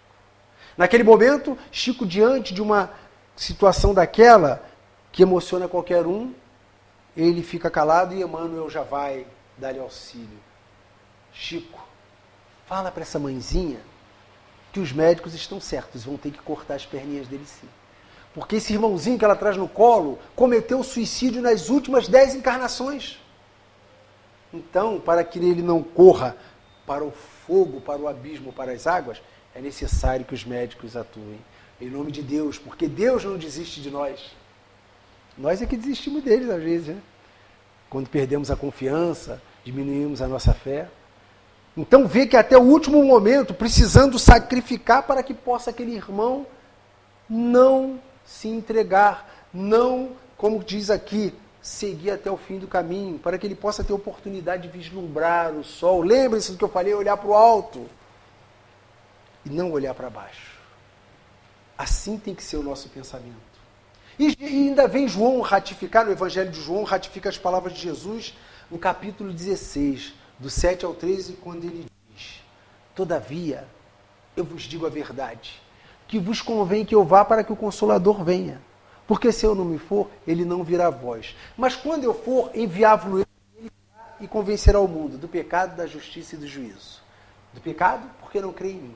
Naquele momento, Chico, diante de uma situação daquela, que emociona qualquer um, ele fica calado e Emmanuel já vai dar-lhe auxílio. Chico, fala para essa mãezinha que os médicos estão certos, vão ter que cortar as perninhas dele sim. Porque esse irmãozinho que ela traz no colo cometeu suicídio nas últimas 10 encarnações. Então, para que ele não corra para o fogo, para o abismo, para as águas, é necessário que os médicos atuem. Em nome de Deus, porque Deus não desiste de nós. Nós é que desistimos deles às vezes, né? Quando perdemos a confiança, diminuímos a nossa fé. Então vê que até o último momento, precisando sacrificar para que possa aquele irmão não se entregar, não, como diz aqui, seguir até o fim do caminho, para que ele possa ter oportunidade de vislumbrar o sol. Lembre-se do que eu falei, olhar para o alto e não olhar para baixo. Assim tem que ser o nosso pensamento. E ainda vem João ratificar, no Evangelho de João, ratifica as palavras de Jesus no capítulo 16, do 7 ao 13, quando ele diz: todavia, eu vos digo a verdade, que vos convém que eu vá para que o Consolador venha. Porque se eu não me for, ele não virá a vós. Mas quando eu for, enviá-lo-ei, ele virá e convencerá o mundo do pecado, da justiça e do juízo. Do pecado, porque não crê em mim.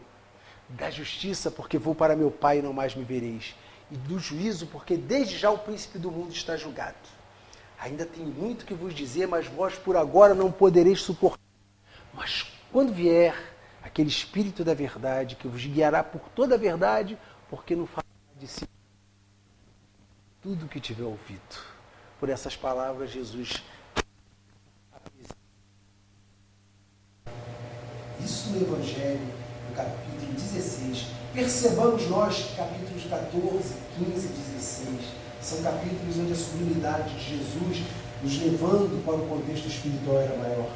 Da justiça, porque vou para meu Pai e não mais me vereis. E do juízo, porque desde já o príncipe do mundo está julgado. Ainda tenho muito que vos dizer, mas vós por agora não podereis suportar. Mas quando vier aquele Espírito da verdade, que vos guiará por toda a verdade, porque não falará de si tudo o que tiver ouvido. Por essas palavras, Jesus. Isso no Evangelho, no capítulo 16. Percebamos nós, capítulos 14, 15 e 16. São capítulos onde a sublimidade de Jesus nos levando para o contexto espiritual era maior.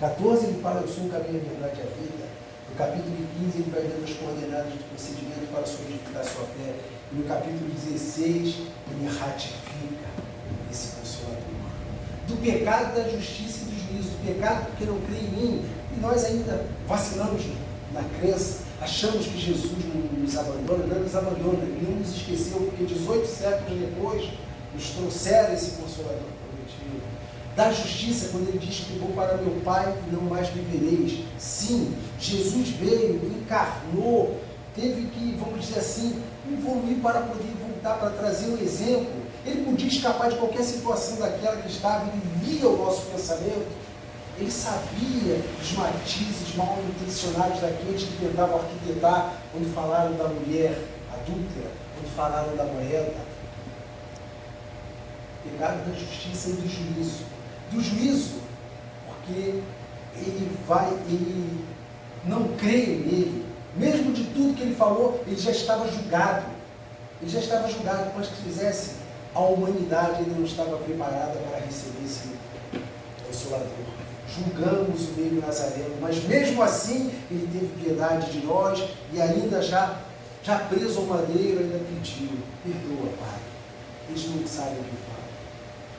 14 ele fala: eu sou o caminho, a verdade e a vida. No capítulo 15 ele vai dando as coordenadas do procedimento para solidificar a sua fé. E no capítulo 16 ele ratifica esse Consolador. Do pecado, da justiça e do juízo. Do pecado porque não crê em mim. E nós ainda vacilamos na crença. Achamos que Jesus nos abandona. Não nos abandona. Ele não nos esqueceu, porque 18 séculos depois nos trouxeram esse Consolador prometido. Da justiça, quando ele diz que vou para meu Pai e não mais me vereis. Sim, Jesus veio, encarnou, teve que, vamos dizer assim, evoluir para poder voltar, para trazer um exemplo. Ele podia escapar de qualquer situação daquela que estava, ele lia o nosso pensamento, ele sabia dos matizes mal intencionados daqueles que tentavam arquitetar, quando falaram da mulher adúltera, quando falaram da moeda. Pecado, da justiça e do juízo. Do juízo, porque ele não crê nele. Mesmo de tudo que ele falou, ele já estava julgado. Ele já estava julgado, mas que fizesse a humanidade ainda não estava preparada para receber esse Consolador. Julgamos o meio Nazareno, mas mesmo assim ele teve piedade de nós e ainda já preso ao madeiro, ainda pediu: perdoa, Pai, eles não sabem o que falam.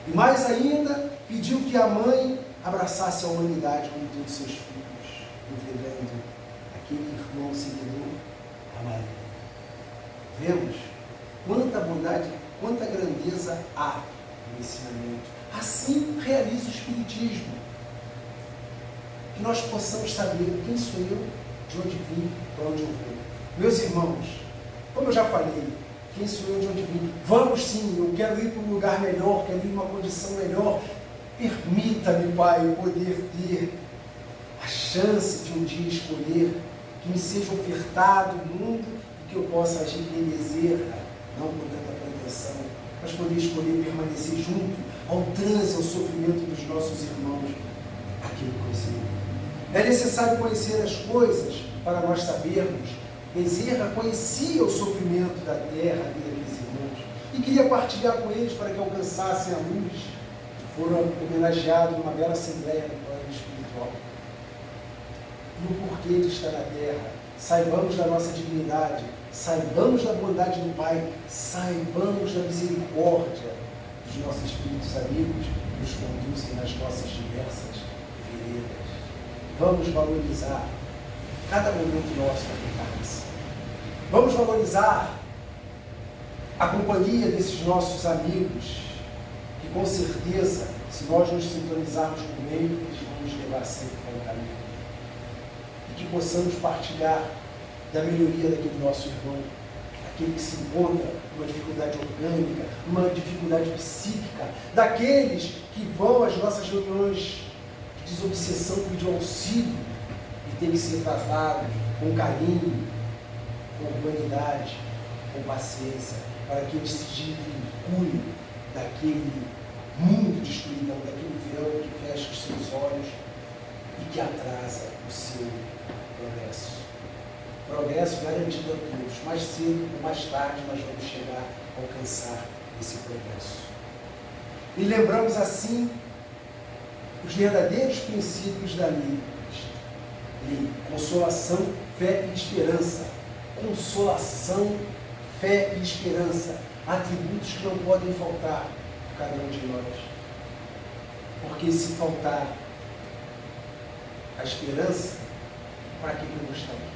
E mais ainda, pediu que a mãe abraçasse a humanidade como todos os seus filhos, entregando aquele irmão seguidor a Maria. Vemos quanta bondade, quanta grandeza há no ensinamento. Assim realiza o Espiritismo. Que nós possamos saber quem sou eu, de onde vim, para onde eu vou. Meus irmãos, como eu já falei, quem sou eu, de onde vim? Vamos sim, eu quero ir para um lugar melhor, quero ir para uma condição melhor. Permita-me, Pai, poder ter a chance de um dia escolher, que me seja ofertado o mundo e que eu possa agir em bezerra, não com tanta pretensão, mas poder escolher permanecer junto ao transe, ao sofrimento dos nossos irmãos, aquilo que conhecemos. É necessário conhecer as coisas para nós sabermos. Bezerra conhecia o sofrimento da terra daqueles irmãos e queria partilhar com eles para que alcançassem a luz. Foram homenageados numa bela assembleia no plano espiritual. E o porquê de estar na terra, saibamos da nossa dignidade, saibamos da bondade do Pai, saibamos da misericórdia dos nossos espíritos amigos que nos conduzem nas nossas diversas veredas. Vamos valorizar cada momento nosso na encarnação. Vamos valorizar a companhia desses nossos amigos, que com certeza, se nós nos sintonizarmos com ele, eles vão nos levar sempre para o caminho. E que possamos partilhar da melhoria daquele nosso irmão, aquele que se encontra numa dificuldade orgânica, numa dificuldade psíquica, daqueles que vão às nossas reuniões de desobsessão pedir auxílio e tem que ser tratados com carinho, com humanidade, com paciência, para que eles se desvinculem daquele mundo de escuridão, daquele véu que fecha os seus olhos e que atrasa o seu progresso. Progresso garantido a todos. Mais cedo ou mais tarde nós vamos chegar a alcançar esse progresso. E lembramos assim os verdadeiros princípios da lei. Consolação, fé e esperança. Consolação, fé e esperança. Atributos que não podem faltar a cada um de nós. Porque se faltar a esperança, para que eu vou estar aqui?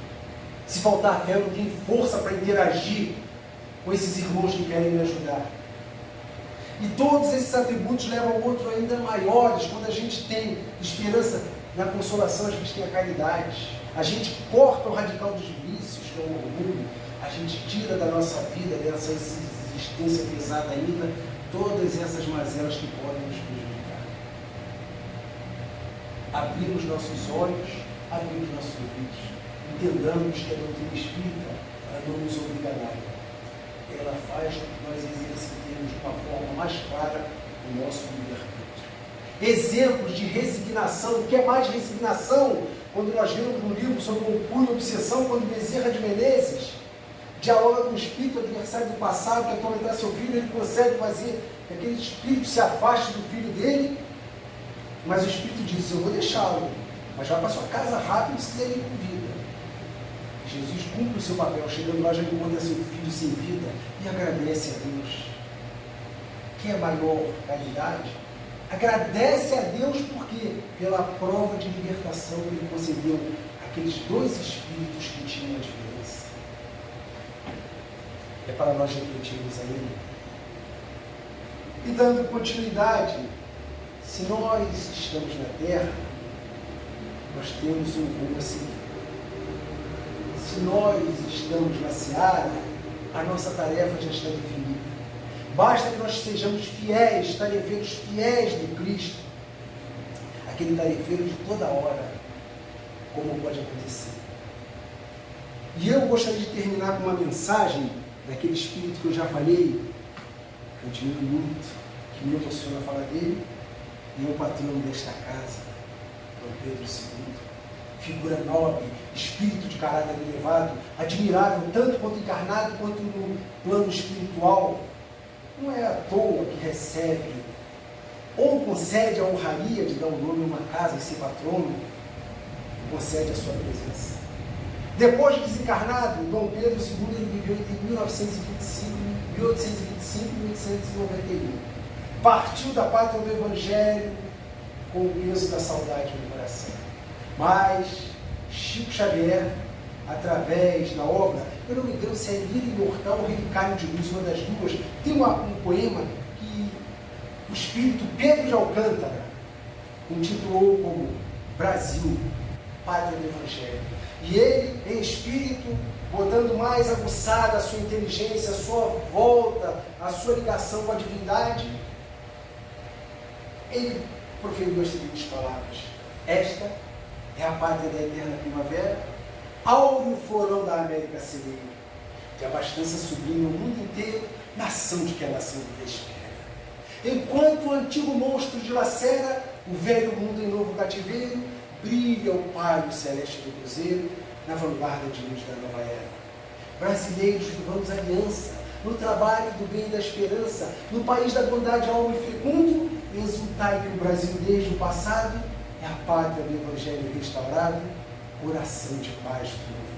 Se faltar a fé, eu não tenho força para interagir com esses irmãos que querem me ajudar. E todos esses atributos levam a outro ainda maiores. Quando a gente tem esperança na consolação, a gente tem a caridade. A gente corta o radical dos vícios, que é o orgulho. A gente tira da nossa vida, dessa existência pesada ainda, todas essas mazelas que podem nos prejudicar. Abrimos nossos olhos, abrimos nossos ouvidos. Entendamos que a doutrina espírita, ela não nos obriga a nada. Ela faz com que nós exercitemos de uma forma mais clara o nosso livre-arbítrio. Exemplos de resignação. O que é mais resignação? Quando nós vemos no livro sobre orgulho e obsessão, quando Bezerra de Menezes dialoga com o espírito adversário do passado, que atormentar seu filho, ele consegue fazer que aquele espírito se afaste do filho dele, mas o espírito diz: eu vou deixá-lo, mas vai para sua casa rápido se ele com vida. Jesus cumpre o seu papel, chegando lá já encontra seu filho sem vida e agradece a Deus. Quer maior caridade? Agradece a Deus porque pela prova de libertação que ele concedeu àqueles dois espíritos que tinham a diferença. É para nós refletirmos ainda. E dando continuidade, se nós estamos na Terra, nós temos um rumo a seguir. Se nós estamos na seara, a nossa tarefa já está definida. Basta que nós sejamos fiéis, tarefeiros fiéis de Cristo. Aquele tarefeiro de toda hora, como pode acontecer. E eu gostaria de terminar com uma mensagem daquele espírito que eu já falei, que eu admiro muito, que me emociona falar dele, e é o patrono desta casa, Dom Pedro II. Figura nobre, espírito de caráter elevado, admirável tanto quanto encarnado quanto no plano espiritual. não é à toa que recebe ou concede a honraria de dar o nome a uma casa e ser patrono, concede a sua presença. Depois de desencarnado, Dom Pedro II ele viveu entre 1825 e 1891. Partiu da pátria do Evangelho com o peso da saudade no coração. Mas Chico Xavier, através da obra, eu não me lembro se é Lira Imortal ou Relicário de Luz, uma das duas, tem um poema que o espírito Pedro de Alcântara intitulou como Brasil, Pátria do Evangelho. E ele, em espírito, botando mais aguçada a sua inteligência, a sua volta, a sua ligação com a divindade, ele proferiu as seguintes palavras: esta é a pátria da eterna primavera, áureo florão da América celeira, de abastança sublime ao mundo inteiro, nação de que a nação vive espera. Enquanto o antigo monstro dilacera o velho mundo em novo cativeiro, brilha o palio celeste do cruzeiro na vanguarda de luz da nova era. Brasileiros, vivamos aliança no trabalho do bem e da esperança, no país da bondade alma e fecundo, exultai que o Brasil desde o passado é a pátria do Evangelho restaurado, coração de paz do